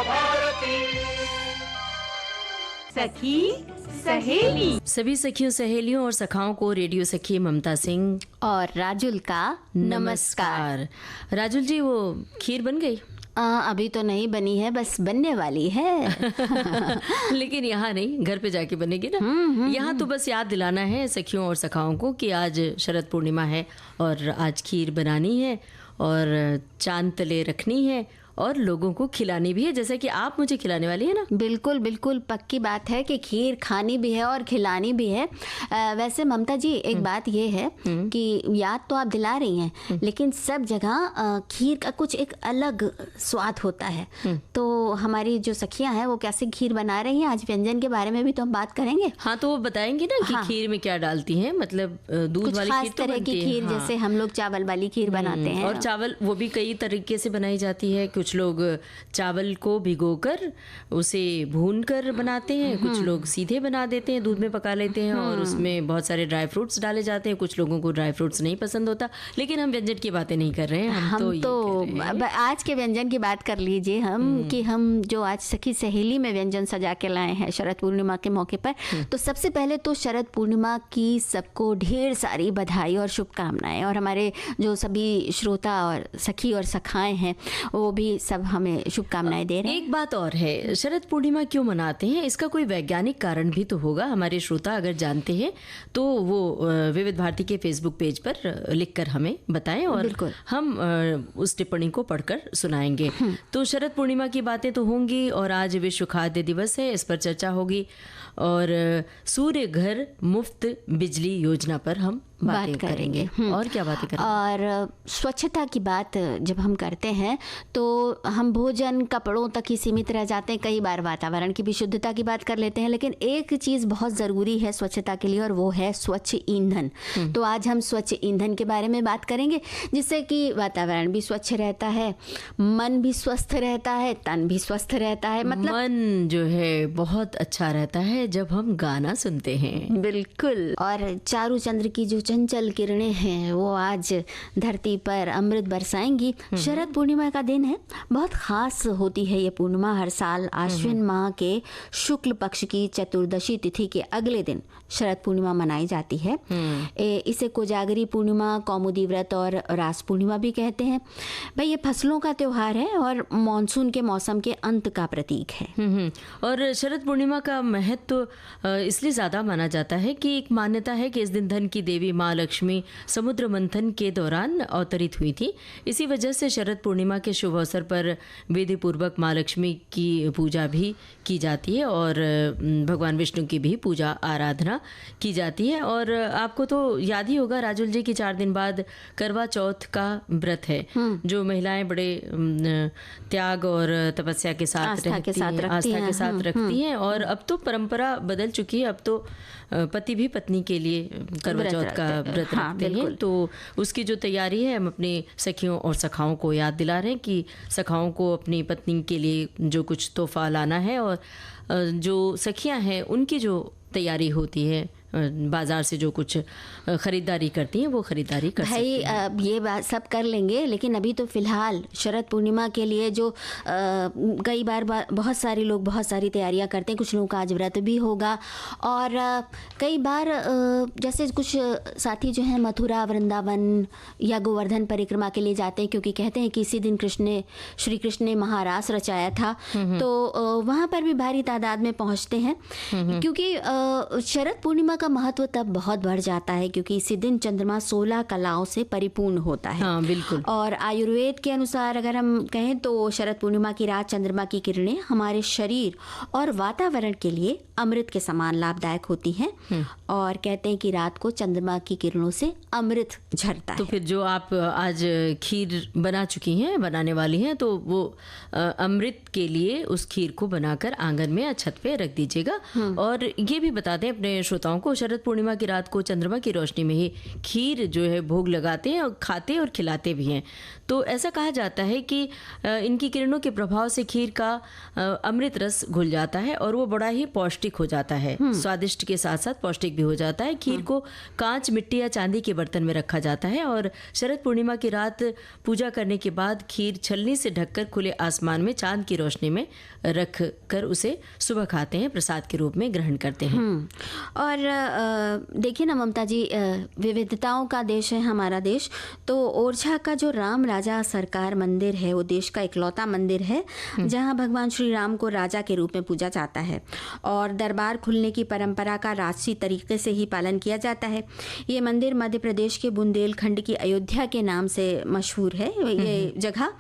भारती। सखी सहेली। सभी सखियों सहेलियों और सखाओं को रेडियो सखी ममता सिंह और राजुल का नमस्कार। राजुल जी, वो खीर बन गई? अभी तो नहीं बनी है, बस बनने वाली है। लेकिन यहाँ नहीं, घर पे जाके बनेगी ना। यहाँ तो बस याद दिलाना है सखियों और सखाओं को कि आज शरद पूर्णिमा है और आज खीर बनानी है और चांद तले रखनी है और लोगों को खिलानी भी है, जैसे कि आप मुझे खिलाने वाली है ना। बिल्कुल बिल्कुल पक्की बात है कि खीर खानी भी है और खिलानी भी है। वैसे ममता जी, एक बात ये है कि याद तो आप दिला रही हैं, लेकिन सब जगह खीर का कुछ एक अलग स्वाद होता है। तो हमारी जो सखियां हैं वो कैसे खीर बना रही हैं, आज व्यंजन के बारे में भी तो हम बात करेंगे। हाँ, तो वो बताएंगे ना कि खीर में क्या डालती हैं, मतलब दूध वाली खीर तो तरह की खीर, जैसे हम लोग चावल वाली खीर बनाते हैं। और चावल वो भी कई तरीके से बनाई जाती है। कुछ लोग चावल को भिगोकर उसे भूनकर बनाते हैं, कुछ लोग सीधे बना देते हैं, दूध में पका लेते हैं और उसमें बहुत सारे ड्राई फ्रूट्स डाले जाते हैं। कुछ लोगों को ड्राई फ्रूट्स नहीं पसंद होता, लेकिन हम व्यंजन की बातें नहीं कर रहे हैं। हम तो आज के व्यंजन की बात कर लीजिए हम कि हम जो आज सखी सहेली में व्यंजन सजा के लाए हैं शरद पूर्णिमा के मौके पर। तो सबसे पहले तो शरद पूर्णिमा की सबको ढेर सारी बधाई और शुभकामनाएं, और हमारे जो सभी श्रोता और सखी और सखाएं हैं वो भी सब हमें शुभकामनाएं दे रहे हैं। एक बात और है, शरद पूर्णिमा क्यों मनाते हैं, इसका कोई वैज्ञानिक कारण भी तो होगा। हमारे श्रोता अगर जानते हैं तो वो विविध भारती के फेसबुक पेज पर लिखकर हमें बताएं और हम उस टिप्पणी को पढ़कर सुनाएंगे। तो शरद पूर्णिमा की बातें तो होंगी और आज विश्व खाद्य दिवस है, इस पर चर्चा होगी और सूर्य घर मुफ्त बिजली योजना पर हम बात करेंगे। और क्या बातें करेंगे? और स्वच्छता की बात जब हम करते हैं तो हम भोजन कपड़ों तक ही सीमित रह जाते हैं, कई बार वातावरण की भी शुद्धता की बात कर लेते हैं। लेकिन एक चीज़ बहुत ज़रूरी है स्वच्छता के लिए और वो है स्वच्छ ईंधन। तो आज हम स्वच्छ ईंधन के बारे में बात करेंगे, जिससे कि वातावरण भी स्वच्छ रहता है, मन भी स्वस्थ रहता है, तन भी स्वस्थ रहता है। मतलब मन जो है बहुत अच्छा रहता है जब हम गाना सुनते हैं। बिल्कुल। और चारू चंद्र की जो चंचल किरणें हैं वो आज धरती पर अमृत बरसाएंगी। शरद पूर्णिमा का दिन है, बहुत खास होती है ये पूर्णिमा। हर साल आश्विन माह के शुक्ल पक्ष की चतुर्दशी तिथि के अगले दिन शरद पूर्णिमा मनाई जाती है। इसे कोजागरी पूर्णिमा, कौमुदी व्रत और रास पूर्णिमा भी कहते हैं। भाई, ये फसलों का त्योहार है और मॉनसून के मौसम के अंत का प्रतीक है। और शरद पूर्णिमा का महत्व इसलिए ज़्यादा माना जाता है कि एक मान्यता है कि इस दिन धन की देवी माँ लक्ष्मी समुद्र मंथन के दौरान अवतरित हुई थी। इसी वजह से शरद पूर्णिमा के शुभ अवसर पर विधि पूर्वक माँ लक्ष्मी की पूजा भी की जाती है और भगवान विष्णु की भी पूजा आराधना की जाती है। और आपको तो याद ही होगा राजुल जी की 4 दिन बाद करवा चौथ का व्रत है, जो महिलाएं बड़े त्याग और तपस्या के साथ आस्था के साथ रखती हैं। और अब तो परंपरा बदल चुकी है, अब तो पति भी पत्नी के लिए करवा चौथ का व्रत रखते हैं। तो उसकी जो तैयारी है, हम अपने सखियों और सखाओं को याद दिला रहे हैं कि सखाओं को अपनी पत्नी के लिए जो कुछ तोहफा लाना है और जो सखियां हैं उनकी जो तैयारी होती है, बाजार से जो कुछ खरीदारी करती हैं वो खरीदारी कर सकती हैं। भाई, ये बात सब कर लेंगे, लेकिन अभी तो फिलहाल शरद पूर्णिमा के लिए जो कई बार बहुत सारे लोग बहुत सारी तैयारियां करते हैं। कुछ लोगों का आज व्रत भी होगा और कई बार जैसे कुछ साथी जो हैं मथुरा, वृंदावन या गोवर्धन परिक्रमा के लिए जाते हैं, क्योंकि कहते हैं कि इसी दिन श्री कृष्ण ने महारास रचाया था। तो वहाँ पर भी भारी तादाद में पहुँचते हैं, क्योंकि शरद पूर्णिमा का महत्व तब बहुत बढ़ जाता है क्योंकि इसी दिन चंद्रमा 16 कलाओं से परिपूर्ण होता है। हाँ, बिल्कुल। और आयुर्वेद के अनुसार अगर हम कहें तो शरद पूर्णिमा की रात चंद्रमा की किरणें हमारे शरीर और वातावरण के लिए अमृत के समान लाभदायक होती हैं। और कहते हैं कि रात को चंद्रमा की किरणों से अमृत झरता है। तो फिर जो आप आज खीर बना चुकी हैं, बनाने वाली हैं, तो वो अमृत के लिए उस खीर को बनाकर आंगन में या छत पे रख दीजिएगा। और ये भी बता दें अपने श्रोताओं को वो शरद पूर्णिमा की रात को चंद्रमा की रोशनी में ही खीर जो है भोग लगाते हैं और खाते और खिलाते भी हैं। तो ऐसा कहा जाता है कि इनकी किरणों के प्रभाव से खीर का अमृत रस घुल जाता है और वो बड़ा ही पौष्टिक हो जाता है। स्वादिष्ट के साथ साथ पौष्टिक भी हो जाता है। खीर को कांच, मिट्टी या चांदी के बर्तन में रखा जाता है और शरद पूर्णिमा की रात पूजा करने के बाद खीर छलनी से ढककर खुले आसमान में चांद की रोशनी में रख कर उसे सुबह खाते हैं, प्रसाद के रूप में ग्रहण करते हैं। और देखिए ना ममता जी, विविधताओं का देश है हमारा देश। तो ओरछा का जो राम राजा सरकार मंदिर है वो देश का इकलौता मंदिर है जहां भगवान श्री राम को राजा के रूप में पूजा जाता है और दरबार खुलने की परंपरा का राजसी तरीके से ही पालन किया जाता है। ये मंदिर मध्य प्रदेश के बुंदेलखंड की अयोध्या के नाम से मशहूर है ये जगह।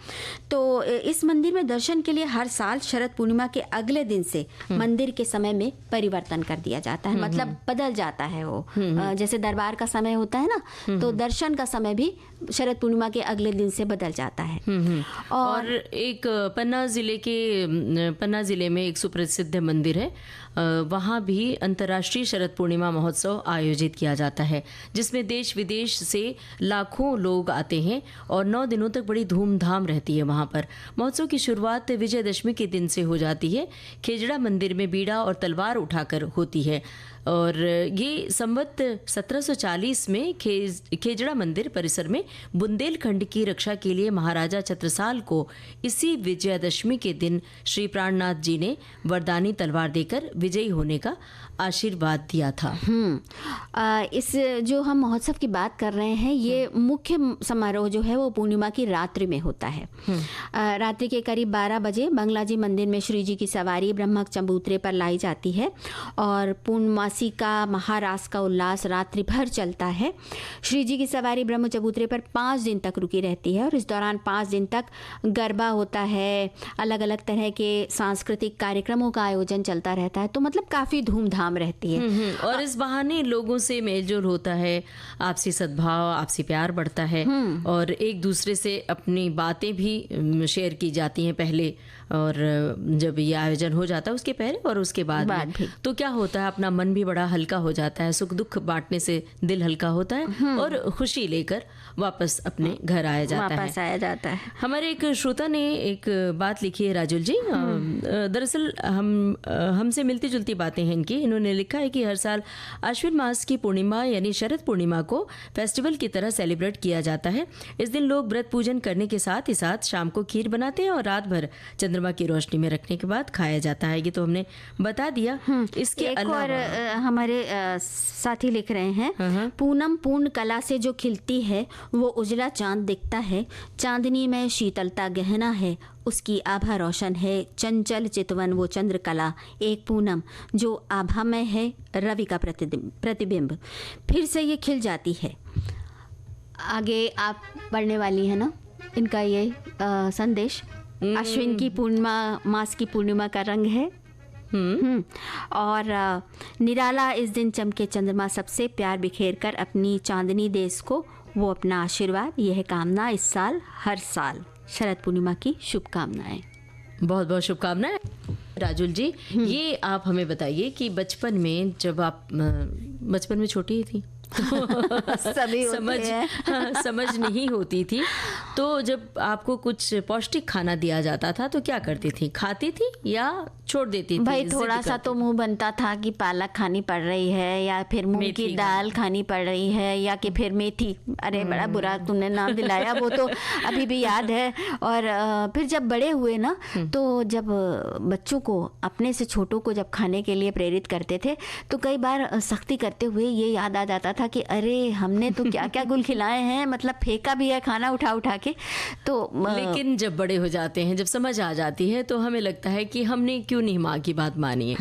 तो इस मंदिर में दर्शन के लिए हर साल शरद पूर्णिमा के अगले दिन से मंदिर के समय में परिवर्तन कर दिया जाता है, मतलब बदल जाता है वो। जैसे दरबार का समय होता है ना, तो दर्शन का समय भी शरद पूर्णिमा के अगले दिन से बदल जाता है। और एक पन्ना जिले में एक सुप्रसिद्ध मंदिर है, वहाँ भी अंतर्राष्ट्रीय शरद पूर्णिमा महोत्सव आयोजित किया जाता है जिसमें देश विदेश से लाखों लोग आते हैं और 9 दिनों तक बड़ी धूमधाम रहती है। वहाँ पर महोत्सव की शुरुआत विजयदशमी के दिन से हो जाती है। खेजड़ा मंदिर में बीड़ा और तलवार उठाकर होती है और ये संवत 1740 में खेजड़ा मंदिर परिसर में बुंदेलखंड की रक्षा के लिए महाराजा छत्रसाल को इसी विजयादशमी के दिन श्री प्राणनाथ जी ने वरदानी तलवार देकर विजयी होने का आशीर्वाद दिया था। इस जो हम महोत्सव की बात कर रहे हैं, ये मुख्य समारोह जो है वो पूर्णिमा की रात्रि में होता है। रात्रि के करीब 12 बजे बंगला जी मंदिर में श्री जी की सवारी ब्रह्मक चबूतरे पर लाई जाती है और पूर्णमासी का महारास का उल्लास रात्रि भर चलता है। श्री जी की सवारी ब्रह्म चबूतरे पर 5 दिन तक रुकी रहती है और इस दौरान 5 दिन तक गरबा होता है, अलग अलग तरह के सांस्कृतिक कार्यक्रमों का आयोजन चलता रहता है। तो मतलब काफ़ी धूमधाम रहती है और इस बहाने लोगों से मेलजोल होता है, आपसी सद्भाव, आपसी प्यार बढ़ता है और एक दूसरे से अपनी बातें भी शेयर की जाती हैं पहले, और जब ये आयोजन हो जाता है उसके पहले और उसके बाद भी तो क्या होता है, अपना मन भी बड़ा हल्का हो जाता है। सुख दुख बांटने से दिल हल्का होता है और खुशी लेकर वापस अपने घर आया जाता है। हमारे एक श्रोता ने एक बात लिखी है राजुल जी, दरअसल हमसे मिलती जुलती बातें हैं इनकी। इन्होंने लिखा है कि हर साल आश्विन मास की पूर्णिमा यानी शरद पूर्णिमा को फेस्टिवल की तरह सेलिब्रेट किया जाता है। इस दिन लोग व्रत पूजन करने के साथ ही साथ शाम को खीर बनाते हैं और रात भर चंद्रमा की रोशनी में रखने के बाद खाया जाता है। ये तो हमने बता दिया। इसके अलावा और हमारे साथी लिख रहे हैं, पूनम पूर्ण कला से जो खिलती है वो उजला चांद दिखता है, चांदनी में शीतलता गहना है, उसकी आभा रोशन है, चंचल चितवन वो चंद्रकला, एक पूनम जो आभा में है, रवि का प्रतिबिंब फिर से ये खिल जाती है। आगे आप पढ़ने वाली है ना इनका ये संदेश। अश्विन की पूर्णिमा, मास की पूर्णिमा का रंग है और निराला इस दिन चमके चंद्रमा सबसे प्यार बिखेर कर अपनी चांदनी देश को वो अपना आशीर्वाद, यह कामना इस साल हर साल। शरद पूर्णिमा की शुभकामनाएं। बहुत बहुत शुभकामनाएं राजुल जी। ये आप हमें बताइए कि बचपन में जब आप बचपन में छोटी ही थी तो सभी समझ नहीं होती थी, तो जब आपको कुछ पौष्टिक खाना दिया जाता था तो क्या करती थी, खाती थी या छोड़ देती थी? भाई थोड़ा सा तो मुंह बनता था कि पालक खानी पड़ रही है या फिर मूंग की दाल खानी पड़ रही है या कि फिर मेथी। अरे बड़ा बुरा तुमने नाम दिलाया, वो तो अभी भी याद है। और फिर जब बड़े हुए ना, तो जब बच्चों को, अपने से छोटों को जब खाने के लिए प्रेरित करते थे तो कई बार सख्ती करते हुए ये याद आ जाता था कि अरे हमने तो क्या क्या गुल खिलाए हैं, मतलब फेंका भी है खाना उठा उठा के। तो लेकिन जब बड़े हो जाते हैं, जब समझ आ जाती है, तो हमें लगता है कि हमने क्यों नहीं माँ की बात मानी है,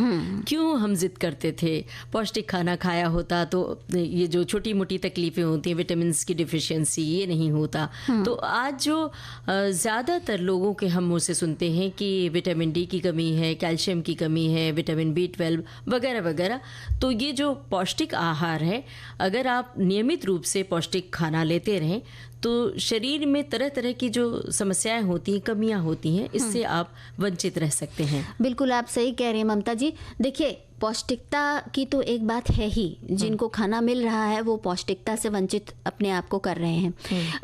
क्यों हम जिद करते थे। पौष्टिक खाना खाया होता तो ये जो छोटी मोटी तकलीफें होती हैं, विटामिन की डिफिशियंसी, ये नहीं होता। तो आज जो ज़्यादातर लोगों के हम मुँह से सुनते हैं कि विटामिन डी की कमी है, कैल्शियम की कमी है, विटामिन B12 वगैरह वगैरह, तो ये जो पौष्टिक आहार है, अगर आप नियमित रूप से पौष्टिक खाना लेते रहें तो शरीर में तरह तरह की जो समस्याएं होती हैं, कमियां होती हैं, इससे आप वंचित रह सकते हैं। बिल्कुल आप सही कह रहे हैं ममता जी। देखिए पौष्टिकता की तो एक बात है ही, जिनको खाना मिल रहा है वो पौष्टिकता से वंचित अपने आप को कर रहे हैं।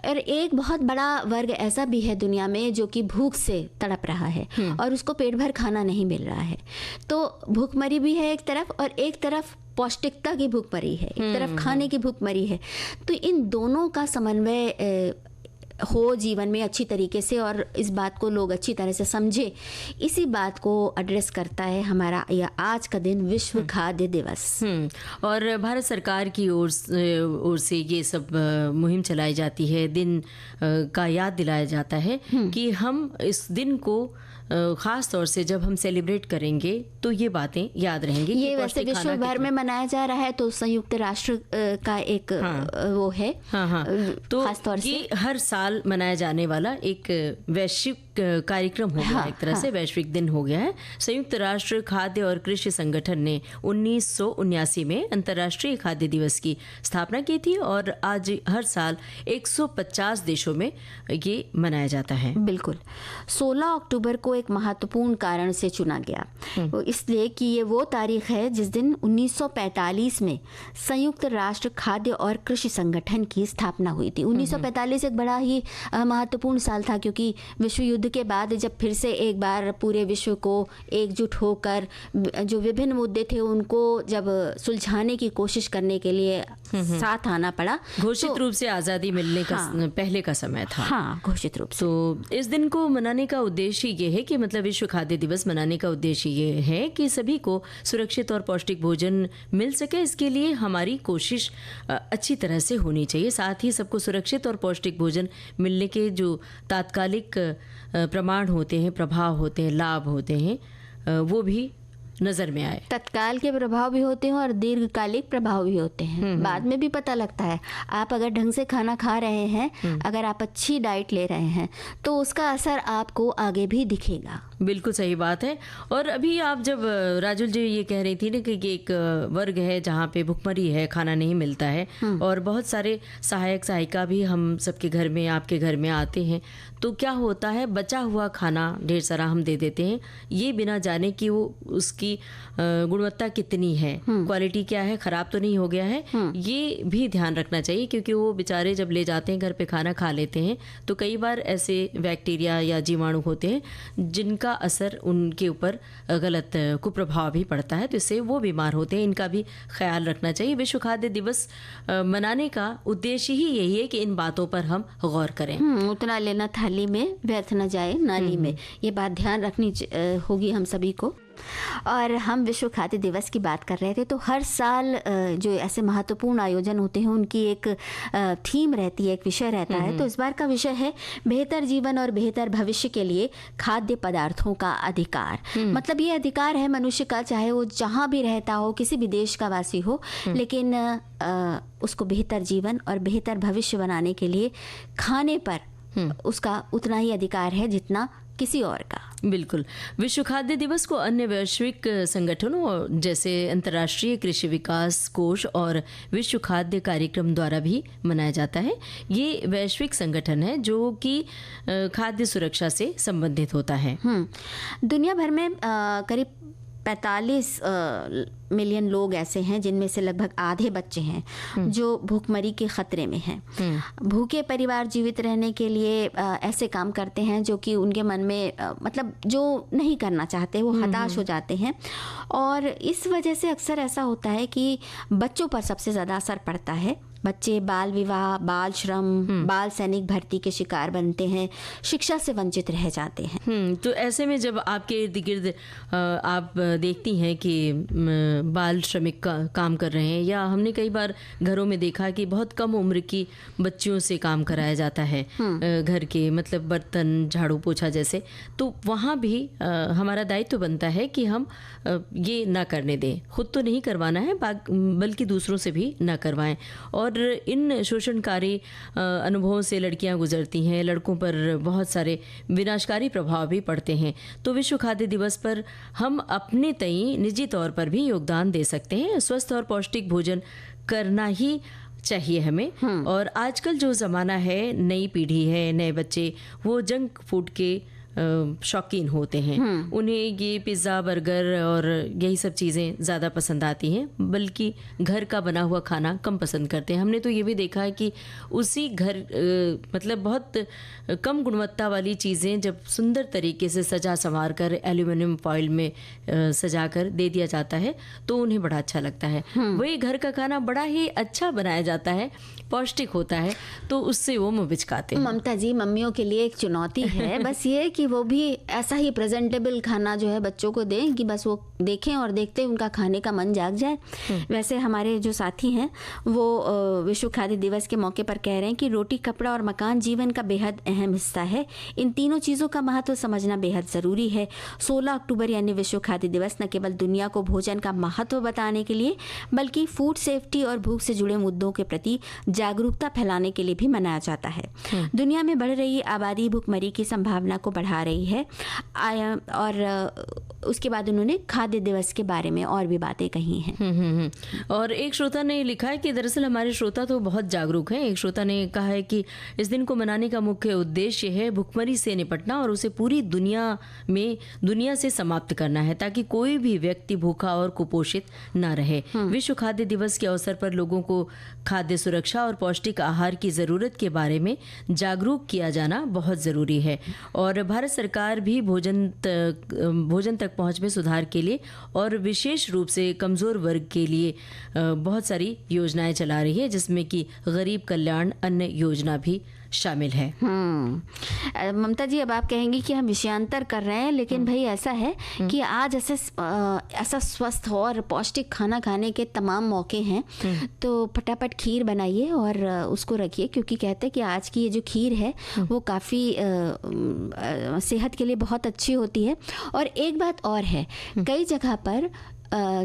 और एक बहुत बड़ा वर्ग ऐसा भी है दुनिया में जो कि भूख से तड़प रहा है और उसको पेट भर खाना नहीं मिल रहा है। तो भूखमरी भी है एक तरफ, और एक तरफ पौष्टिकता की भूखमरी है, एक तरफ खाने की भूखमरी है। तो इन दोनों का समन्वय हो जीवन में अच्छी तरीके से, और इस बात को लोग अच्छी तरह से समझे, इसी बात को एड्रेस करता है हमारा यह आज का दिन, विश्व खाद्य दिवस। और भारत सरकार की ओर से ये सब मुहिम चलाई जाती है, दिन का याद दिलाया जाता है कि हम इस दिन को ख़ास तौर से जब हम सेलिब्रेट करेंगे तो ये बातें याद रहेंगी। ये वैसे विश्व भर में मनाया जा रहा है, तो संयुक्त राष्ट्र का एक वो है। हाँ। तो खास तौर से ये हर साल मनाया जाने वाला एक वैश्विक कार्यक्रम हो गया, एक तरह से वैश्विक दिन हो गया है। संयुक्त राष्ट्र खाद्य और कृषि संगठन ने 1979 में अंतर्राष्ट्रीय खाद्य दिवस की स्थापना की थी, और आज हर साल 150 देशों में ये मनाया जाता है। बिल्कुल। 16 अक्टूबर को एक महत्वपूर्ण कारण से चुना गया, इसलिए कि ये वो तारीख है जिस दिन 1945 में संयुक्त राष्ट्र खाद्य और कृषि संगठन की स्थापना हुई थी। 1945 एक बड़ा ही महत्वपूर्ण साल था, क्योंकि विश्व युद्ध के बाद जब फिर से एक बार पूरे विश्व को एकजुट होकर जो विभिन्न मुद्दे थे उनको जब सुलझाने की कोशिश करने के लिए साथ आना पड़ा। घोषित रूप से आज़ादी मिलने का पहले का समय था। हाँ, घोषित रूप से। तो इस दिन को मनाने का उद्देश्य ये है कि मतलब विश्व खाद्य दिवस मनाने का उद्देश्य ये है कि सभी को सुरक्षित और पौष्टिक भोजन मिल सके। इसके लिए हमारी कोशिश अच्छी तरह से होनी चाहिए। साथ ही सबको सुरक्षित और पौष्टिक भोजन मिलने के जो तात्कालिक प्रमाण होते हैं, प्रभाव होते हैं, लाभ होते हैं, वो भी नजर में आए। तत्काल के प्रभाव भी होते हैं और दीर्घकालिक प्रभाव भी होते हैं, बाद में भी पता लगता है। आप अगर ढंग से खाना खा रहे हैं, अगर आप अच्छी डाइट ले रहे हैं, तो उसका असर आपको आगे भी दिखेगा। बिल्कुल सही बात है। और अभी आप जब राजुल जी ये कह रही थी ना कि एक वर्ग है जहाँ पे भुखमरी है, खाना नहीं मिलता है, और बहुत सारे सहायक सहायिका भी हम सबके घर में, आपके घर में आते हैं, तो क्या होता है, बचा हुआ खाना ढेर सारा हम दे देते हैं, ये बिना जाने कि वो उसकी गुणवत्ता कितनी है, क्वालिटी क्या है, खराब तो नहीं हो गया है, ये भी ध्यान रखना चाहिए। क्योंकि वो बेचारे जब ले जाते हैं घर पे खाना खा लेते हैं, तो कई बार ऐसे बैक्टीरिया या जीवाणु होते हैं जिनका असर उनके ऊपर गलत कुप्रभाव भी पड़ता है, तो इससे वो बीमार होते हैं। इनका भी ख्याल रखना चाहिए। विश्व खाद्य दिवस मनाने का उद्देश्य ही यही है कि इन बातों पर हम गौर करें। उतना लेना थाली में, व्यर्थ न जाए नाली में, ये बात ध्यान रखनी होगी हम सभी को। और हम विश्व खाद्य दिवस की बात कर रहे थे, तो हर साल जो ऐसे महत्वपूर्ण आयोजन होते हैं उनकी एक थीम रहती है, एक विषय रहता है। तो इस बार का विषय है बेहतर जीवन और बेहतर भविष्य के लिए खाद्य पदार्थों का अधिकार। मतलब ये अधिकार है मनुष्य का, चाहे वो जहाँ भी रहता हो, किसी भी देश का वासी हो, लेकिन उसको बेहतर जीवन और बेहतर भविष्य बनाने के लिए खाने पर उसका उतना ही अधिकार है जितना किसी और का। बिल्कुल। विश्व खाद्य दिवस को अन्य वैश्विक संगठनों जैसे अंतर्राष्ट्रीय कृषि विकास कोष और विश्व खाद्य कार्यक्रम द्वारा भी मनाया जाता है। ये वैश्विक संगठन है जो कि खाद्य सुरक्षा से संबंधित होता है। दुनिया भर में करीब 45 मिलियन लोग ऐसे हैं जिनमें से लगभग आधे बच्चे हैं जो भूखमरी के खतरे में हैं। भूखे परिवार जीवित रहने के लिए ऐसे काम करते हैं जो कि उनके मन में मतलब जो नहीं करना चाहते, वो हताश हो जाते हैं। और इस वजह से अक्सर ऐसा होता है कि बच्चों पर सबसे ज़्यादा असर पड़ता है। बच्चे बाल विवाह, बाल श्रम, बाल सैनिक भर्ती के शिकार बनते हैं, शिक्षा से वंचित रह जाते हैं। तो ऐसे में जब आपके इर्द गिर्द आप देखती हैं कि बाल श्रमिक काम कर रहे हैं, या हमने कई बार घरों में देखा कि बहुत कम उम्र की बच्चियों से काम कराया जाता है घर के, मतलब बर्तन, झाड़ू पोछा जैसे, तो वहाँ भी हमारा दायित्व बनता है कि हम ये ना करने दें। खुद तो नहीं करवाना है बल्कि दूसरों से भी ना करवाएं। और इन शोषणकारी अनुभवों से लड़कियां गुजरती हैं, लड़कों पर बहुत सारे विनाशकारी प्रभाव भी पड़ते हैं। तो विश्व खाद्य दिवस पर हम अपने तई निजी तौर पर भी योगदान दे सकते हैं। स्वस्थ और पौष्टिक भोजन करना ही चाहिए हमें। और आजकल जो ज़माना है, नई पीढ़ी है, नए बच्चे, वो जंक फूड के शौकीन होते हैं। उन्हें ये पिज़्ज़ा, बर्गर और यही सब चीज़ें ज़्यादा पसंद आती हैं, बल्कि घर का बना हुआ खाना कम पसंद करते हैं। हमने तो ये भी देखा है कि उसी घर मतलब बहुत कम गुणवत्ता वाली चीज़ें जब सुंदर तरीके से सजा संवार कर एल्यूमिनियम फॉइल में सजा कर दे दिया जाता है तो उन्हें बड़ा अच्छा लगता है। वही घर का खाना बड़ा ही अच्छा बनाया जाता है, पौष्टिक होता है, तो उससे वो मुँह बिचकाते हैं। ममता जी, मम्मियों के लिए एक चुनौती है बस ये कि वो भी ऐसा ही प्रेजेंटेबल खाना जो है बच्चों को दें कि बस वो देखें और देखते ही उनका खाने का मन जाग जाए। वैसे हमारे जो साथी हैं वो विश्व खाद्य दिवस के मौके पर कह रहे हैं कि रोटी, कपड़ा और मकान जीवन का बेहद अहम हिस्सा है। इन तीनों चीज़ों का महत्व समझना बेहद ज़रूरी है। 16 अक्टूबर यानी विश्व खाद्य दिवस न केवल दुनिया को भोजन का महत्व बताने के लिए बल्कि फूड सेफ्टी और भूख से जुड़े मुद्दों के प्रति जागरूकता फैलाने के लिए भी मनाया जाता है। दुनिया में बढ़ रही आबादी भूखमरी की संभावना को बढ़ा रही है। और उसके बाद उन्होंने खाद्य दिवस के बारे में और भी बातें कही हैं। और एक श्रोता ने लिखा है कि दरअसल हमारे श्रोता तो बहुत जागरूक हैं। एक श्रोता ने कहा है कि इस दिन को मनाने का मुख्य उद्देश्य है भुखमरी से निपटना और उसे पूरी दुनिया से समाप्त करना है, ताकि कोई भी व्यक्ति भूखा और कुपोषित न रहे। विश्व खाद्य दिवस के अवसर पर लोगों को खाद्य सुरक्षा और पौष्टिक आहार की ज़रूरत के बारे में जागरूक किया जाना बहुत ज़रूरी है। और भारत सरकार भी भोजन तक पहुंच में सुधार के लिए और विशेष रूप से कमज़ोर वर्ग के लिए बहुत सारी योजनाएं चला रही है, जिसमें कि गरीब कल्याण अन्न योजना भी शामिल है। ममता जी, अब आप कहेंगी कि हम विषयांतर कर रहे हैं, लेकिन भाई ऐसा है कि आज ऐसा स्वस्थ और पौष्टिक खाना खाने के तमाम मौके हैं, तो फटाफट खीर बनाइए और उसको रखिए, क्योंकि कहते हैं कि आज की ये जो खीर है वो काफ़ी सेहत के लिए बहुत अच्छी होती है। और एक बात और है, कई जगह पर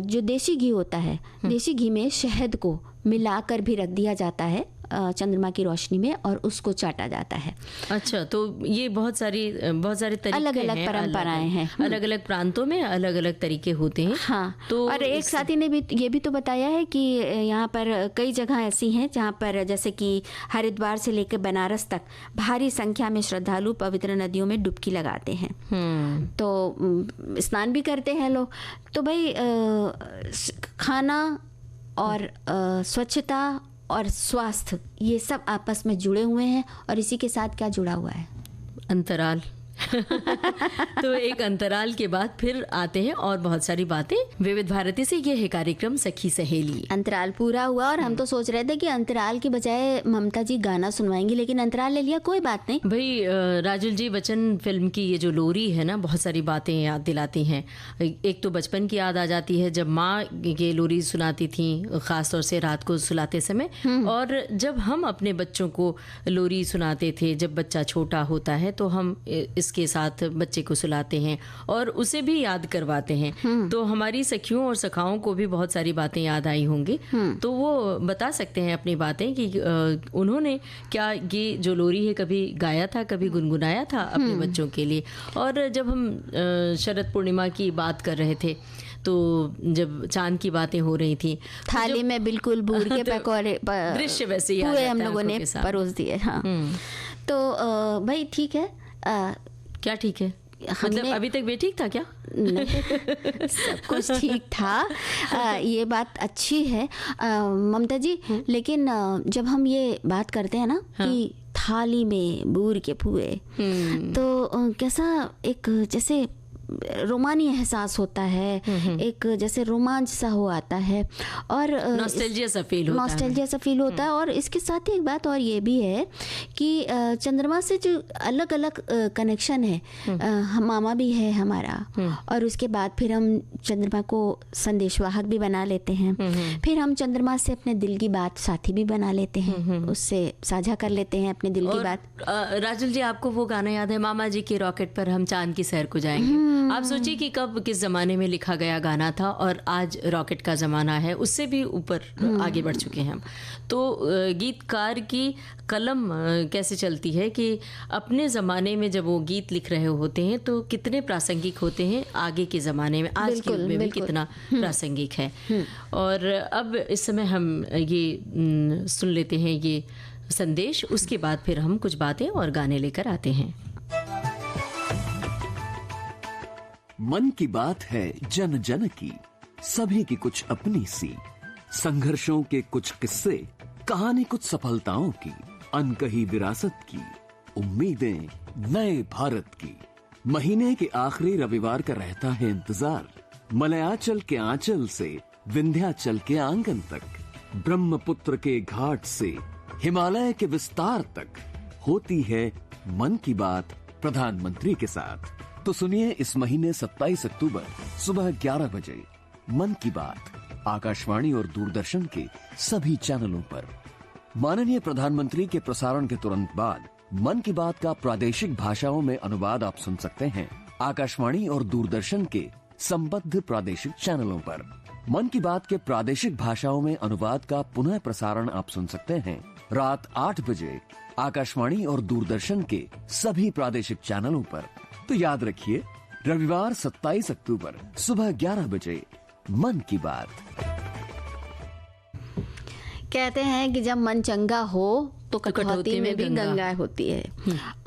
जो देसी घी होता है, देसी घी में शहद को मिलाकर भी रख दिया जाता है चंद्रमा की रोशनी में और उसको चाटा जाता है। अच्छा, तो ये बहुत सारे तरीके अलग अलग परंपराएं हैं। अलग अलग प्रांतों में अलग अलग तरीके होते हैं। हाँ, तो और एक साथी ने भी ये भी तो बताया है कि यहाँ पर कई जगह ऐसी हैं जहाँ पर जैसे कि हरिद्वार से लेकर बनारस तक भारी संख्या में श्रद्धालु पवित्र नदियों में डुबकी लगाते हैं। तो स्नान भी करते हैं लोग। तो भाई खाना और स्वच्छता और स्वास्थ्य, ये सब आपस में जुड़े हुए हैं। और इसी के साथ क्या जुड़ा हुआ है? अंतराल। तो एक अंतराल के बाद फिर आते हैं और बहुत सारी बातें। विविध भारती से ये है कार्यक्रम सखी सहेली। अंतराल पूरा हुआ और हम तो सोच रहे थे कि अंतराल की बजाय ममता जी गाना सुनवाएंगी, लेकिन अंतराल ले लिया, कोई बात नहीं। भाई राजुल जी, बच्चन फिल्म की ये जो लोरी है ना, बहुत सारी बातें याद दिलाती हैं। एक तो बचपन की याद आ जाती है, जब माँ ये लोरी सुनाती थी, खासतौर से रात को सुलाते समय, और जब हम अपने बच्चों को लोरी सुनाते थे, जब बच्चा छोटा होता है तो हम इसके साथ बच्चे को सुलाते हैं और उसे भी याद करवाते हैं। तो हमारी सखियों और सखाओं को भी बहुत सारी बातें याद आई होंगी, तो वो बता सकते हैं अपनी बातें कि उन्होंने क्या ये जो लोरी है कभी गाया था, कभी गुनगुनाया था अपने बच्चों के लिए। और जब हम शरद पूर्णिमा की बात कर रहे थे, तो जब चांद की बातें हो रही थी, थाली में बिल्कुल बूढ़ के पकौड़े दृश्य वैसे याद हम लोगों ने परोस दिए। हाँ, तो भाई ठीक है। क्या ठीक है? मतलब अभी तक भी ठीक था क्या? सब कुछ ठीक था। ये बात अच्छी है ममता जी, लेकिन जब हम ये बात करते हैं ना कि थाली में बूढ़ के पुए, तो कैसा एक जैसे रोमानी एहसास होता है, एक जैसे रोमांच सा हो आता है और नॉस्टैल्जिया सा फील होता है। और इसके साथ ही एक बात और ये भी है कि चंद्रमा से जो अलग अलग कनेक्शन है, मामा भी है हमारा, और उसके बाद फिर हम चंद्रमा को संदेशवाहक भी बना लेते हैं। फिर हम चंद्रमा से अपने दिल की बात साथी भी बना लेते हैं, उससे साझा कर लेते हैं अपने दिल की बात। राजुल जी, आपको वो गाना याद है, मामा जी के रॉकेट पर हम चांद की सैर को जाएंगे? आप सोचिए कि कब किस ज़माने में लिखा गया गाना था और आज रॉकेट का ज़माना है, उससे भी ऊपर आगे बढ़ चुके हैं हम। तो गीतकार की कलम कैसे चलती है कि अपने ज़माने में जब वो गीत लिख रहे होते हैं तो कितने प्रासंगिक होते हैं, आगे के ज़माने में, आज के युग में भी कितना प्रासंगिक है। और अब इस समय हम ये सुन लेते हैं ये संदेश, उसके बाद फिर हम कुछ बातें और गाने लेकर आते हैं। मन की बात है जन जन की, सभी की कुछ अपनी सी, संघर्षों के कुछ किस्से, कहानी कुछ सफलताओं की, अनकही विरासत की, उम्मीदें नए भारत की। महीने के आखिरी रविवार का रहता है इंतजार, मलयाचल के आंचल से विंध्याचल के आंगन तक, ब्रह्मपुत्र के घाट से हिमालय के विस्तार तक होती है मन की बात प्रधानमंत्री के साथ। तो सुनिए इस महीने 27 अक्टूबर सुबह 11 बजे मन की बात आकाशवाणी और दूरदर्शन के सभी चैनलों पर। माननीय प्रधानमंत्री के प्रसारण के तुरंत बाद मन की बात का प्रादेशिक भाषाओं में अनुवाद आप सुन सकते हैं आकाशवाणी और दूरदर्शन के संबद्ध प्रादेशिक चैनलों पर। मन की बात के प्रादेशिक भाषाओं में अनुवाद का पुनः प्रसारण आप सुन सकते हैं रात 8 बजे आकाशवाणी और दूरदर्शन के सभी प्रादेशिक चैनलों पर। तो याद रखिए, रविवार 27 अक्टूबर सुबह 11 बजे मन की बात। कहते हैं कि जब मन चंगा हो तो कटौती में भी गंगा होती है,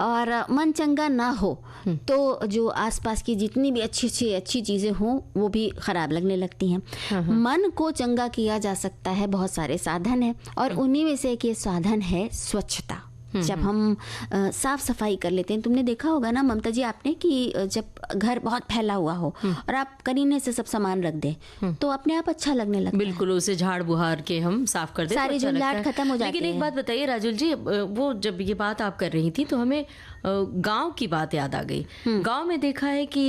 और मन चंगा ना हो तो जो आसपास की जितनी भी अच्छी चीज़ें हों वो भी ख़राब लगने लगती हैं। मन को चंगा किया जा सकता है, बहुत सारे साधन हैं, और उन्हीं में से एक ये साधन है स्वच्छता। जब हम साफ सफाई कर लेते हैं, तुमने देखा होगा ना ममता जी आपने, कि जब घर बहुत फैला हुआ हो और आप करीने से सब सामान रख दें तो अपने आप अच्छा लगने लगता है। बिल्कुल, उसे झाड़ बुहार के हम साफ कर दें, सारी झुंझलाहट खत्म हो जाती है। लेकिन एक बात बताइए राजुल जी, वो जब ये बात आप कर रही थी तो हमें गांव की बात याद आ गई। गांव में देखा है कि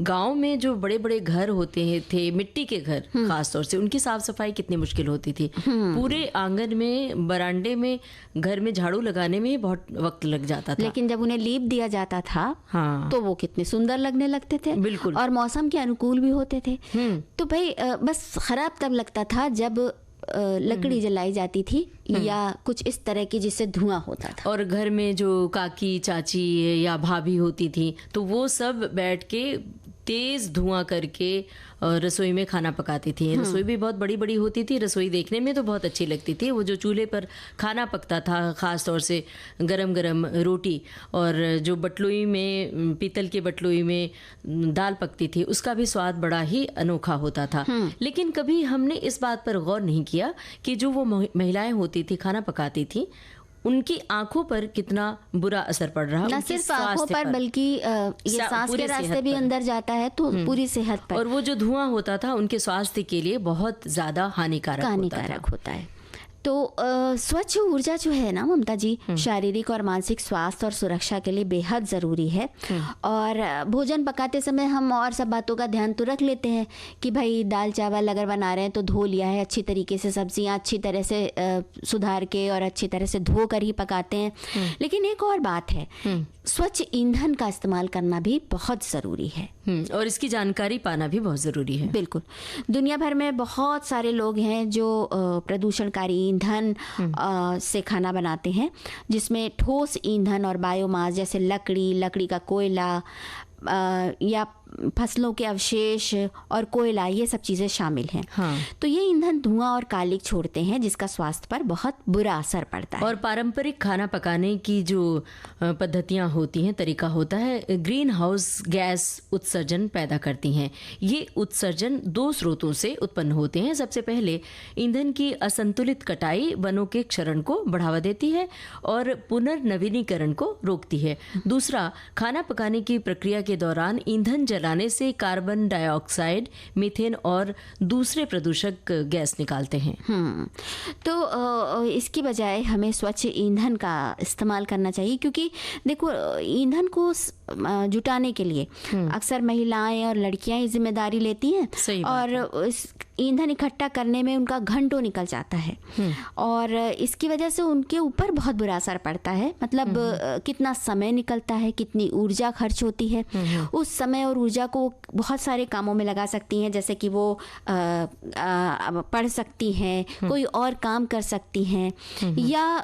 गांव में जो बड़े बड़े घर होते थे, मिट्टी के घर खास तौर से, उनकी साफ सफाई कितनी मुश्किल होती थी। पूरे आंगन में, बरामदे में, घर में झाड़ू लगाने में बहुत वक्त लग जाता था। लेकिन जब उन्हें लीप दिया जाता था तो वो कितने सुंदर लगने लगते थे। बिल्कुल, और मौसम के अनुकूल भी होते थे। तो भाई बस खराब तब लगता था जब लकड़ी जलाई जाती थी या कुछ इस तरह की जिससे धुआं होता था। और घर में जो काकी, चाची या भाभी होती थी तो वो सब बैठ के तेज धुआं करके रसोई में खाना पकाती थी। रसोई भी बहुत बड़ी बड़ी होती थी, रसोई देखने में तो बहुत अच्छी लगती थी। वो जो चूल्हे पर खाना पकता था, ख़ास तौर से गरम गरम रोटी, और जो बटलुई में, पीतल के बटलुई में दाल पकती थी, उसका भी स्वाद बड़ा ही अनोखा होता था। लेकिन कभी हमने इस बात पर गौर नहीं किया कि जो वो महिलाएं होती थी, खाना पकाती थी, उनकी आंखों पर कितना बुरा असर पड़ रहा है। न सिर्फ आंखों पर बल्कि ये सांस के रास्ते भी अंदर जाता है तो पूरी सेहत पर। और वो जो धुआं होता था उनके स्वास्थ्य के लिए बहुत ज्यादा हानिकारक होता है। तो स्वच्छ ऊर्जा जो है ना ममता जी, शारीरिक और मानसिक स्वास्थ्य और सुरक्षा के लिए बेहद ज़रूरी है। और भोजन पकाते समय हम और सब बातों का ध्यान तो रख लेते हैं कि भाई दाल चावल अगर बना रहे हैं तो धो लिया है अच्छी तरीके से, सब्जियां अच्छी तरह से सुधार के और अच्छी तरह से धो कर ही पकाते हैं। लेकिन एक और बात है, स्वच्छ ईंधन का इस्तेमाल करना भी बहुत ज़रूरी है और इसकी जानकारी पाना भी बहुत ज़रूरी है। बिल्कुल, दुनिया भर में बहुत सारे लोग हैं जो प्रदूषणकारी ईंधन से खाना बनाते हैं, जिसमें ठोस ईंधन और बायोमास जैसे लकड़ी का कोयला या फसलों के अवशेष और कोयला, ये सब चीज़ें शामिल हैं। तो ये ईंधन धुआं और कालिक छोड़ते हैं, जिसका स्वास्थ्य पर बहुत बुरा असर पड़ता है। और पारंपरिक खाना पकाने की जो पद्धतियां होती हैं, तरीका होता है, ग्रीन हाउस गैस उत्सर्जन पैदा करती हैं। ये उत्सर्जन 2 स्रोतों से उत्पन्न होते हैं। सबसे पहले ईंधन की असंतुलित कटाई वनों के क्षरण को बढ़ावा देती है और पुनर्नवीनीकरण को रोकती है। दूसरा, खाना पकाने की प्रक्रिया के दौरान ईंधन जलाने से कार्बन डाइऑक्साइड, मीथेन और दूसरे प्रदूषक गैस निकालते हैं। तो इसकी बजाय हमें स्वच्छ ईंधन का इस्तेमाल करना चाहिए, क्योंकि देखो ईंधन को जुटाने के लिए अक्सर महिलाएं और लड़कियां ही जिम्मेदारी लेती हैं, और इस ईंधन इकट्ठा करने में उनका घंटों निकल जाता है और इसकी वजह से उनके ऊपर बहुत बुरा असर पड़ता है। मतलब कितना समय निकलता है, कितनी ऊर्जा खर्च होती है। उस समय और ऊर्जा को बहुत सारे कामों में लगा सकती हैं, जैसे कि वो पढ़ सकती हैं, कोई और काम कर सकती हैं, या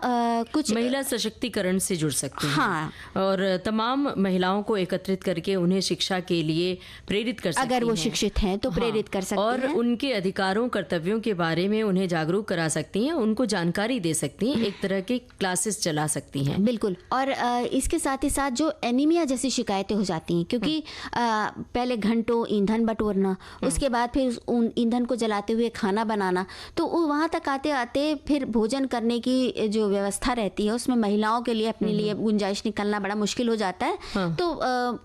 कुछ महिला सशक्तिकरण से जुड़ सकती हैं। और तमाम महिलाओं को एकत्रित करके उन्हें शिक्षा के लिए प्रेरित कर सकती हैं। अगर वो शिक्षित हैं तो प्रेरित कर सकती हैं। और उनके अधिकारों कर्तव्यों के बारे में उन्हें जागरूक करा सकती हैं, उनको जानकारी दे सकती हैं, एक तरह के क्लासेस चला सकती हैं। बिल्कुल। और इसके साथ ही साथ जो एनीमिया जैसी शिकायतें हो जाती हैं, क्योंकि पहले घंटों ईंधन बटोरना, उसके बाद फिर उन ईंधन को जलाते हुए खाना बनाना, तो वहाँ तक आते आते फिर भोजन करने की जो व्यवस्था रहती है उसमें महिलाओं के लिए अपने लिए गुंजाइश निकालना बड़ा मुश्किल हो जाता है। तो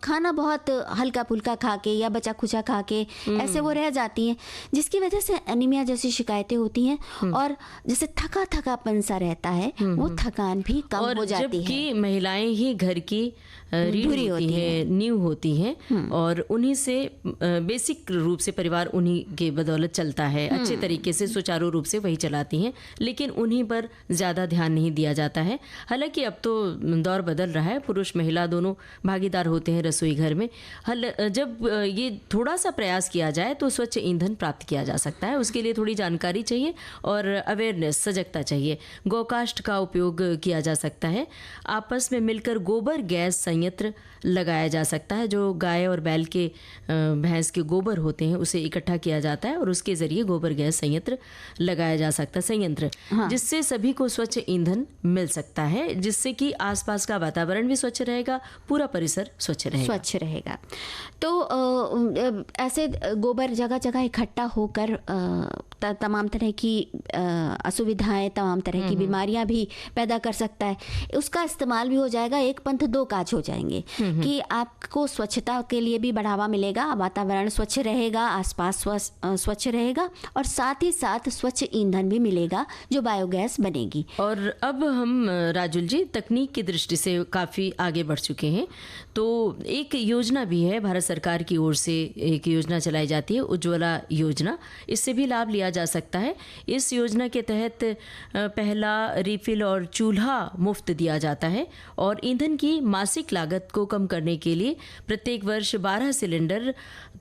खाना बहुत हल्का फुल्का खा के या बचा खुचा खा के ऐसे वो रह जाती हैं, जिसकी वजह से एनीमिया जैसी शिकायतें होती हैं। और जैसे थका थकापन सा रहता है, वो थकान भी कम हो जाती है। जबकि महिलाएं ही घर की रीढ़ होती हैं, नींव होती हैं, और उन्हीं से बेसिक रूप से परिवार उन्हीं के बदौलत चलता है, अच्छे तरीके से सुचारू रूप से वही चलाती हैं, लेकिन उन्हीं पर ज़्यादा ध्यान नहीं दिया जाता है। हालांकि अब तो दौर बदल रहा है, पुरुष महिला दोनों भागीदार होते हैं रसोई घर में। जब ये थोड़ा सा प्रयास किया जाए तो स्वच्छ ईंधन प्राप्त किया जा सकता है। उसके लिए थोड़ी जानकारी चाहिए और अवेयरनेस, सजगता चाहिए। गौकाष्ठ का उपयोग किया जा सकता है। आपस में मिलकर गोबर गैस संयंत्र लगाया जा सकता है। जो गाय और बैल के भैंस के गोबर होते हैं उसे इकट्ठा किया जाता है और उसके जरिए गोबर गैस संयंत्र लगाया जा सकता है, जिससे सभी को स्वच्छ ईंधन मिल सकता है, जिससे कि आसपास का वातावरण भी स्वच्छ रहेगा, पूरा परिसर स्वच्छ रहेगा। तो ऐसे गोबर जगह जगह इकट्ठा होकर तमाम तरह की असुविधाएं, तमाम तरह की बीमारियां भी पैदा कर सकता है। उसका इस्तेमाल भी हो जाएगा, एक पंथ दो काज हो जाएंगे कि आपको स्वच्छता के लिए भी बढ़ावा मिलेगा, वातावरण स्वच्छ रहेगा, आसपास स्वच्छ रहेगा, और साथ ही साथ स्वच्छ ईंधन भी मिलेगा जो बायोगैस बनेगी। और अब हम राजुल जी तकनीक की दृष्टि से काफ़ी आगे बढ़ चुके हैं। तो एक योजना भी है, भारत सरकार की ओर से एक योजना चलाई जाती है, उज्ज्वला योजना। इससे भी लाभ लिया जा सकता है। इस योजना के तहत पहला रिफिल और चूल्हा मुफ्त दिया जाता है, और ईंधन की मासिक लागत को कम करने के लिए प्रत्येक वर्ष 12 सिलेंडर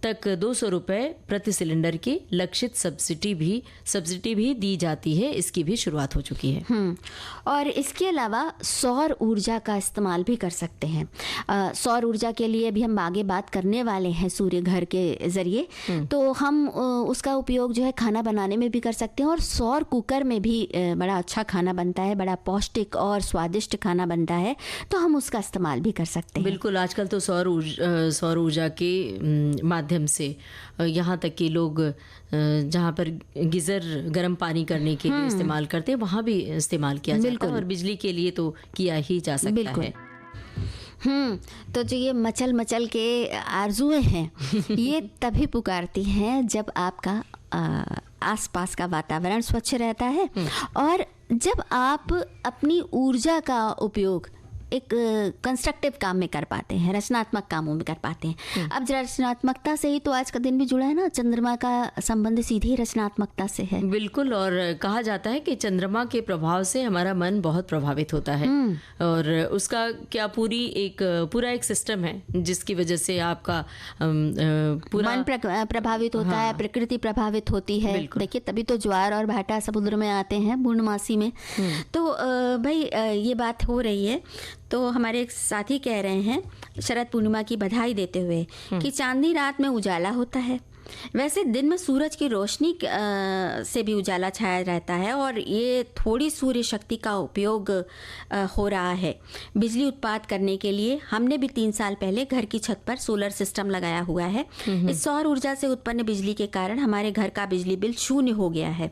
तक 200 रुपये प्रति सिलेंडर की लक्षित सब्सिडी भी दी जाती है। इसकी भी शुरुआत हो चुकी है। और इसके अलावा सौर ऊर्जा का इस्तेमाल भी कर सकते हैं। सौर ऊर्जा के लिए भी हम आगे बात करने वाले हैं, सूर्य घर के ज़रिए। तो हम उसका उपयोग जो है खाना बनाने में भी कर सकते हैं, और सौर कुकर में भी बड़ा अच्छा खाना बनता है, बड़ा पौष्टिक और स्वादिष्ट खाना बनता है, तो हम उसका इस्तेमाल भी कर सकते हैं। बिल्कुल, आजकल तो सौर ऊर्जा के माध्यम से यहाँ तक कि लोग जहाँ पर गीज़र गर्म पानी करने के लिए इस्तेमाल करते हैं, वहाँ भी इस्तेमाल किया जाता है, और बिजली के लिए तो किया ही जा सकता है। तो जो ये मचल मचल के आरजुएं हैं ये तभी पुकारती हैं जब आपका आसपास का वातावरण स्वच्छ रहता है, और जब आप अपनी ऊर्जा का उपयोग एक कंस्ट्रक्टिव काम में कर पाते हैं, रचनात्मक कामों में कर पाते हैं। अब रचनात्मकता से ही तो आज का दिन भी जुड़ा है ना, चंद्रमा का संबंध सीधे रचनात्मकता से है। बिल्कुल, और कहा जाता है कि चंद्रमा के प्रभाव से हमारा मन बहुत प्रभावित होता है, और उसका क्या पूरा एक सिस्टम है जिसकी वजह से आपका पूरा मन प्रभावित होता है, प्रकृति प्रभावित होती है। देखिए, तभी तो ज्वार और भाटा समुद्र में आते हैं पूर्णमासी में। तो भाई ये बात हो रही है। तो हमारे एक साथी कह रहे हैं शरद पूर्णिमा की बधाई देते हुए कि चांदनी रात में उजाला होता है, वैसे दिन में सूरज की रोशनी से भी उजाला छाया रहता है, और ये थोड़ी सूर्य शक्ति का उपयोग हो रहा है बिजली उत्पादन करने के लिए। हमने भी 3 साल पहले घर की छत पर सोलर सिस्टम लगाया हुआ है। इस सौर ऊर्जा से उत्पन्न बिजली के कारण हमारे घर का बिजली बिल 0 हो गया है।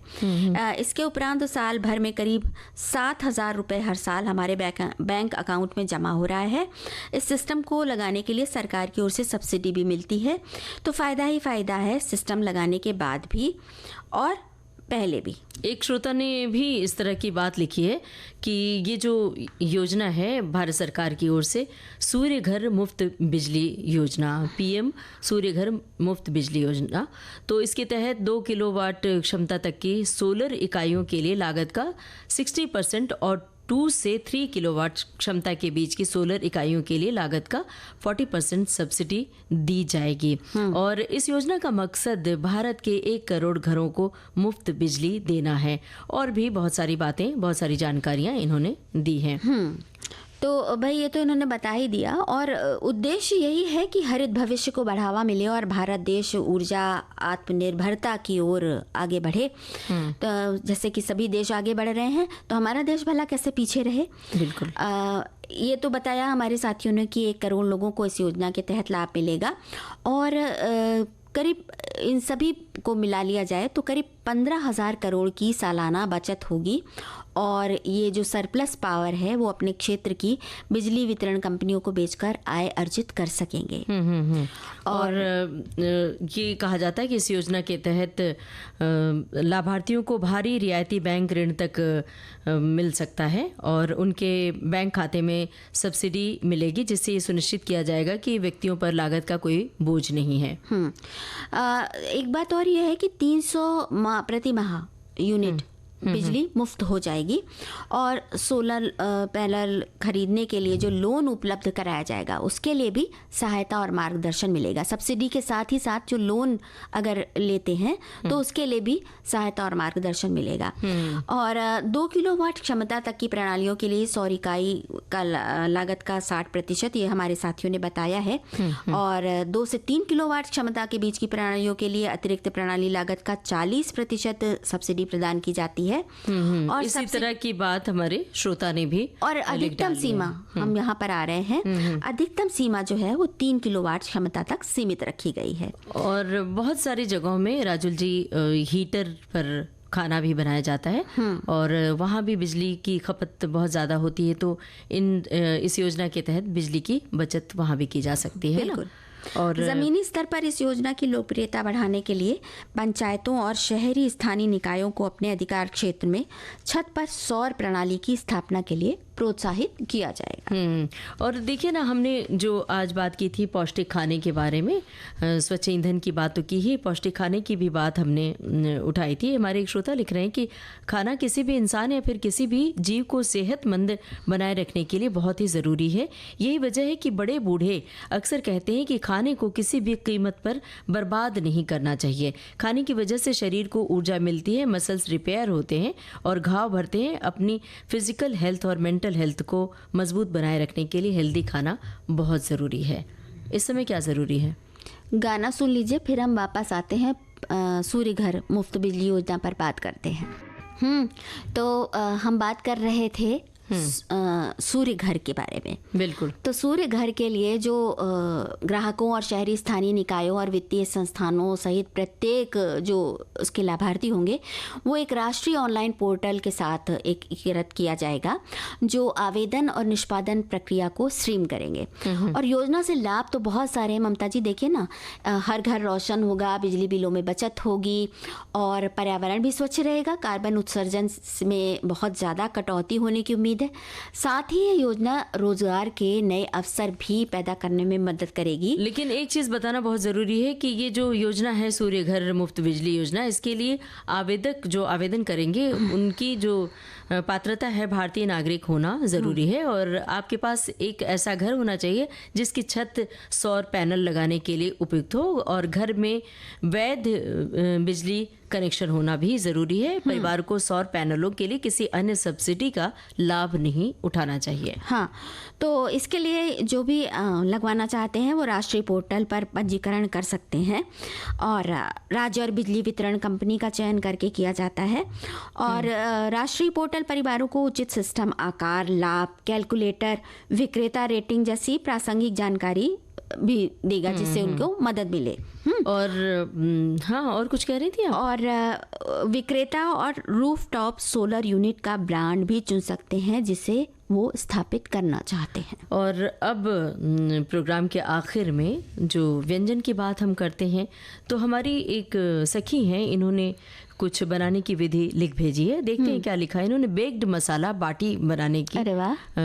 इसके उपरांत साल भर में करीब 7,000 रुपये हर साल हमारे बैंक अकाउंट में जमा हो रहा है। इस सिस्टम को लगाने के लिए सरकार की ओर से सब्सिडी भी मिलती है, तो फ़ायदा ही फ़ायदा है सिस्टम लगाने के बाद भी और पहले भी। एक श्रोता ने भी इस तरह की बात लिखी है कि ये जो योजना है भारत सरकार की ओर से, सूर्य घर मुफ्त बिजली योजना, PM सूर्य घर मुफ्त बिजली योजना, तो इसके तहत 2 किलोवाट क्षमता तक की सोलर इकाइयों के लिए लागत का 60% और 2 से 3 किलोवाट क्षमता के बीच की सोलर इकाइयों के लिए लागत का 40% सब्सिडी दी जाएगी। और इस योजना का मकसद भारत के 1 करोड़ घरों को मुफ्त बिजली देना है। और भी बहुत सारी बातें, बहुत सारी जानकारियां इन्होंने दी हैं। तो भाई ये तो इन्होंने बता ही दिया, और उद्देश्य यही है कि हरित भविष्य को बढ़ावा मिले और भारत देश ऊर्जा आत्मनिर्भरता की ओर आगे बढ़े। तो जैसे कि सभी देश आगे बढ़ रहे हैं, तो हमारा देश भला कैसे पीछे रहे। बिल्कुल। ये तो बताया हमारे साथियों ने कि 1 करोड़ लोगों को इस योजना के तहत लाभ मिलेगा, और करीब इन सभी को मिला लिया जाए तो करीब 15,000 करोड़ की सालाना बचत होगी, और ये जो सरप्लस पावर है वो अपने क्षेत्र की बिजली वितरण कंपनियों को बेचकर आय अर्जित कर सकेंगे। और ये कहा जाता है कि इस योजना के तहत लाभार्थियों को भारी रियायती बैंक ऋण तक मिल सकता है, और उनके बैंक खाते में सब्सिडी मिलेगी, जिससे ये सुनिश्चित किया जाएगा कि व्यक्तियों पर लागत का कोई बोझ नहीं है। एक बात और यह है कि 300 प्रति माह यूनिट बिजली मुफ्त हो जाएगी, और सोलर पैनल खरीदने के लिए जो लोन उपलब्ध कराया जाएगा उसके लिए भी सहायता और मार्गदर्शन मिलेगा। सब्सिडी के साथ ही साथ जो लोन अगर लेते हैं तो उसके लिए भी सहायता और मार्गदर्शन मिलेगा। और 2 किलोवाट क्षमता तक की प्रणालियों के लिए सौर इकाई का लागत का 60% ये हमारे साथियों ने बताया है, और 2 से 3 किलोवाट क्षमता के बीच की प्रणालियों के लिए अतिरिक्त प्रणाली लागत का 40% सब्सिडी प्रदान की जाती है। और इसी तरह की बात हमारे श्रोता ने भी, और अधिकतम सीमा हम यहाँ पर आ रहे हैं, अधिकतम सीमा जो है वो 3 किलोवाट क्षमता तक सीमित रखी गई है। और बहुत सारी जगहों में राजुल जी हीटर पर खाना भी बनाया जाता है, और वहाँ भी बिजली की खपत बहुत ज़्यादा होती है, तो इस योजना के तहत बिजली की बचत वहाँ भी की जा सकती है ना। और जमीनी स्तर पर इस योजना की लोकप्रियता बढ़ाने के लिए पंचायतों और शहरी स्थानीय निकायों को अपने अधिकार क्षेत्र में छत पर सौर प्रणाली की स्थापना के लिए प्रोत्साहित किया जाएगा। और देखिए ना, हमने जो आज बात की थी पौष्टिक खाने के बारे में, स्वच्छ ईंधन की बात तो की ही, पौष्टिक खाने की भी बात हमने उठाई थी। हमारे एक श्रोता लिख रहे हैं कि खाना किसी भी इंसान या फिर किसी भी जीव को सेहतमंद बनाए रखने के लिए बहुत ही ज़रूरी है। यही वजह है कि बड़े बूढ़े अक्सर कहते हैं कि खाने को किसी भी कीमत पर बर्बाद नहीं करना चाहिए। खाने की वजह से शरीर को ऊर्जा मिलती है, मसल्स रिपेयर होते हैं और घाव भरते हैं। अपनी फिजिकल हेल्थ और मेंटल हेल्थ को मजबूत बनाए रखने के लिए हेल्दी खाना बहुत ज़रूरी है। इस समय क्या ज़रूरी है? गाना सुन लीजिए, फिर हम वापस आते हैं सूर्य घर मुफ्त बिजली योजना पर बात करते हैं। तो हम बात कर रहे थे सूर्य घर के बारे में। बिल्कुल। तो सूर्य घर के लिए जो ग्राहकों और शहरी स्थानीय निकायों और वित्तीय संस्थानों सहित प्रत्येक जो उसके लाभार्थी होंगे, वो एक राष्ट्रीय ऑनलाइन पोर्टल के साथ एकीकृत किया जाएगा, जो आवेदन और निष्पादन प्रक्रिया को स्ट्रीम करेंगे। और योजना से लाभ तो बहुत सारे हैं ममता जी। देखिए ना, हर घर रोशन होगा, बिजली बिलों में बचत होगी, और पर्यावरण भी स्वच्छ रहेगा, कार्बन उत्सर्जन में बहुत ज़्यादा कटौती होने की उम्मीद है। साथ ही ये योजना रोजगार के नए अवसर भी पैदा करने में मदद करेगी। लेकिन एक चीज बताना बहुत जरूरी है कि ये जो योजना है सूर्य घर मुफ्त बिजली योजना, इसके लिए आवेदक जो आवेदन करेंगे उनकी जो पात्रता है भारतीय नागरिक होना ज़रूरी है, और आपके पास एक ऐसा घर होना चाहिए जिसकी छत सौर पैनल लगाने के लिए उपयुक्त हो, और घर में वैध बिजली कनेक्शन होना भी ज़रूरी है। परिवार को सौर पैनलों के लिए किसी अन्य सब्सिडी का लाभ नहीं उठाना चाहिए। हाँ, तो इसके लिए जो भी लगवाना चाहते हैं वो राष्ट्रीय पोर्टल पर पंजीकरण कर सकते हैं, और राज्य और बिजली वितरण कंपनी का चयन करके किया जाता है। और राष्ट्रीय पोर्टल परिवारों को उचित सिस्टम आकार, लाभ, कैलकुलेटर, विक्रेता रेटिंग जैसी प्रासंगिक जानकारी भी देगा, जिससे उनको मदद मिले। और हाँ, और कुछ कह रही थी आप? और विक्रेता और रूफटॉप सोलर यूनिट का ब्रांड भी चुन सकते हैं जिसे वो स्थापित करना चाहते हैं। और अब प्रोग्राम के आखिर में जो व्यंजन की बात हम करते हैं, तो हमारी एक सखी हैं, इन्होंने कुछ बनाने की विधि लिख भेजी है। देखते हैं क्या लिखा है इन्होंने। बेक्ड मसाला बाटी बनाने की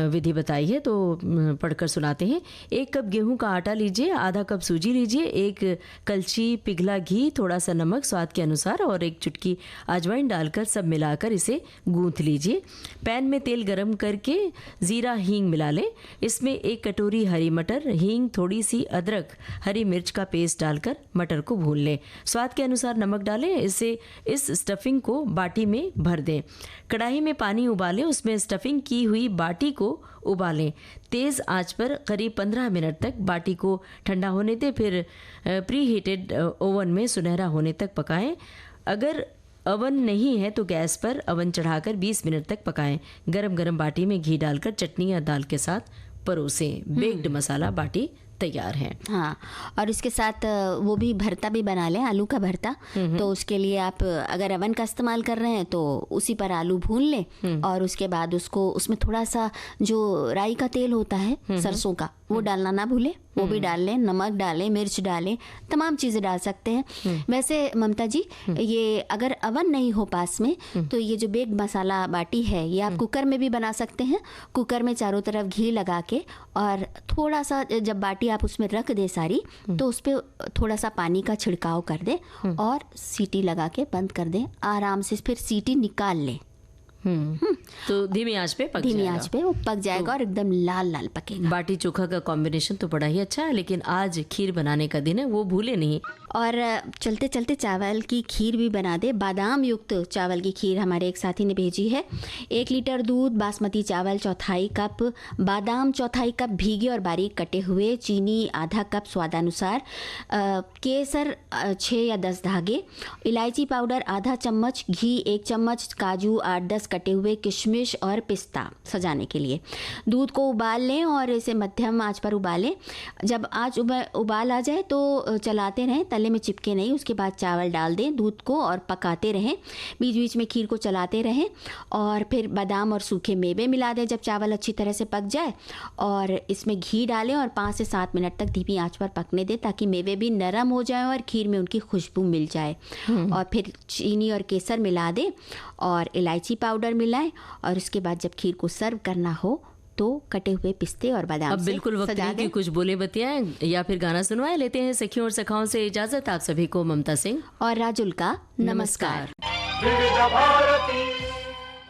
विधि बताई है, तो पढ़कर सुनाते हैं। 1 कप गेहूं का आटा लीजिए, आधा कप सूजी लीजिए, 1 कलछी पिघला घी, थोड़ा सा नमक स्वाद के अनुसार और 1 चुटकी अजवाइन डालकर सब मिलाकर इसे गूंथ लीजिए। पैन में तेल गरम करके जीरा हींग मिला लें। इसमें 1 कटोरी हरी मटर, हींग, थोड़ी सी अदरक, हरी मिर्च का पेस्ट डालकर मटर को भून लें। स्वाद के अनुसार नमक डालें। इसे इस इस स्टफिंग को बाटी में भर दें। कढ़ाई में पानी उबालें, उसमें स्टफिंग की हुई बाटी को उबालें। तेज़ आंच पर करीब 15 मिनट तक बाटी को ठंडा होने दें, फिर प्री हीटेड ओवन में सुनहरा होने तक पकाएं। अगर अवन नहीं है तो गैस पर अवन चढ़ाकर 20 मिनट तक पकाएं। गरम गरम बाटी में घी डालकर चटनी या दाल के साथ परोसें। बेक्ड मसाला बाटी तैयार है। हाँ, और इसके साथ वो भी भरता भी बना लें, आलू का भरता। तो उसके लिए आप अगर अवन का इस्तेमाल कर रहे हैं तो उसी पर आलू भून लें और उसके बाद उसको उसमें थोड़ा सा जो राई का तेल होता है सरसों का, वो डालना ना भूलें, वो भी डाल लें। नमक डालें, मिर्च डालें, तमाम चीज़ें डाल सकते हैं। वैसे ममता जी, ये अगर अवन नहीं हो पास में तो ये जो बेक्ड मसाला बाटी है ये आप कुकर में भी बना सकते हैं। कुकर में चारों तरफ घी लगा के और थोड़ा सा जब बाटी आप उसमें रख दें सारी, तो उस पर थोड़ा सा पानी का छिड़काव कर दें और सीटी लगा के बंद कर दें आराम से। फिर सीटी निकाल लें। तो धीमी आंच पे पक धीमी जाएगा। आंच पे वो पक जाएगा और एकदम लाल लाल पकेगा। बाटी चोखा का कॉम्बिनेशन तो बड़ा ही अच्छा है, लेकिन आज खीर बनाने का दिन है, वो भूले नहीं। और चलते चलते चावल की खीर भी बना दे। बादाम युक्त चावल की खीर हमारे एक साथी ने भेजी है। 1 लीटर दूध, बासमती चावल 1/4 कप, बादाम 1/4 कप भीगे और बारीक कटे हुए, चीनी आधा कप स्वादानुसार, केसर 6 या 10 धागे, इलायची पाउडर आधा चम्मच, घी 1 चम्मच, काजू 8-10 कटे हुए, किशमिश और पिस्ता सजाने के लिए। दूध को उबाल लें और इसे मध्यम आंच पर उबालें। जब आंच उबाल आ जाए तो चलाते रहें, तले में चिपके नहीं। उसके बाद चावल डाल दें दूध को और पकाते रहें। बीच बीच में खीर को चलाते रहें और फिर बादाम और सूखे मेवे मिला दें जब चावल अच्छी तरह से पक जाए। और इसमें घी डालें और 5 से 7 मिनट तक धीमी आंच पर पकने दें ताकि मेवे भी नरम हो जाएं और खीर में उनकी खुशबू मिल जाए। और फिर चीनी और केसर मिला दें और इलायची पाउडर मिलाएं। और उसके बाद जब खीर को सर्व करना हो तो कटे हुए पिस्ते और बादाम अब बिल्कुल वक्त नहीं कि कुछ बोले बतियाएं या फिर गाना सुनवाए। लेते हैं सखियों और सखाओं से इजाजत। आप सभी को ममता सिंह और राजुल का नमस्कार। विविध भारती